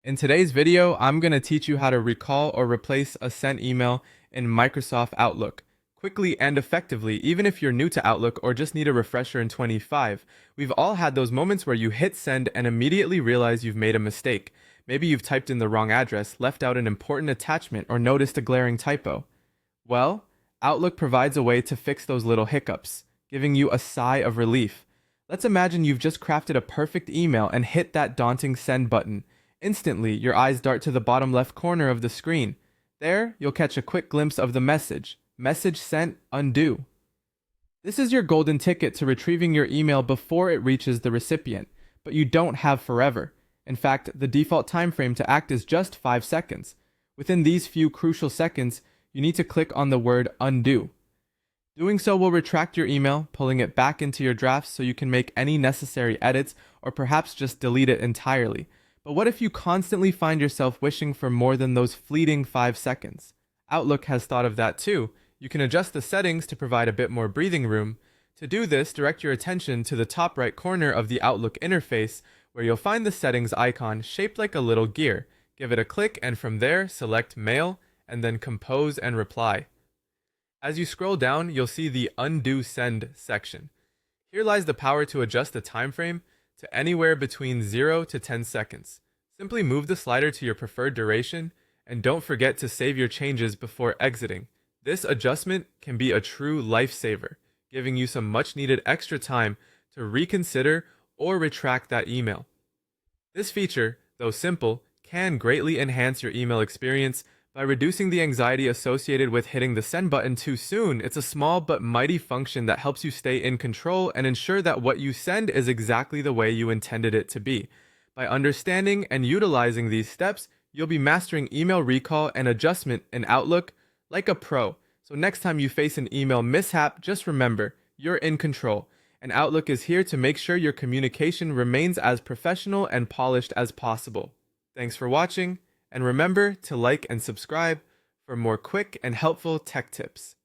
In today's video, I'm going to teach you how to recall or replace a sent email in Microsoft Outlook quickly and effectively, even if you're new to Outlook or just need a refresher in 25. We've all had those moments where you hit send and immediately realize you've made a mistake. Maybe you've typed in the wrong address, left out an important attachment, or noticed a glaring typo. Well, Outlook provides a way to fix those little hiccups, giving you a sigh of relief. Let's imagine you've just crafted a perfect email and hit that daunting send button. Instantly, your eyes dart to the bottom left corner of the screen. There, you'll catch a quick glimpse of the message. Message sent, undo. This is your golden ticket to retrieving your email before it reaches the recipient, but you don't have forever. In fact, the default time frame to act is just 5 seconds. Within these few crucial seconds, you need to click on the word undo. Doing so will retract your email, pulling it back into your drafts so you can make any necessary edits or perhaps just delete it entirely. But what if you constantly find yourself wishing for more than those fleeting 5 seconds? Outlook has thought of that too. You can adjust the settings to provide a bit more breathing room. To do this, direct your attention to the top right corner of the Outlook interface, where you'll find the settings icon shaped like a little gear. Give it a click, and from there, select Mail, and then Compose and Reply. As you scroll down, you'll see the Undo Send section. Here lies the power to adjust the time frame to anywhere between 0 to 10 seconds. Simply move the slider to your preferred duration, and don't forget to save your changes before exiting. This adjustment can be a true lifesaver, giving you some much needed extra time to reconsider or retract that email. This feature, though simple, can greatly enhance your email experience by reducing the anxiety associated with hitting the send button too soon. It's a small but mighty function that helps you stay in control and ensure that what you send is exactly the way you intended it to be. By understanding and utilizing these steps, you'll be mastering email recall and adjustment in Outlook like a pro. So next time you face an email mishap, just remember, you're in control. And Outlook is here to make sure your communication remains as professional and polished as possible. Thanks for watching. And remember to like and subscribe for more quick and helpful tech tips.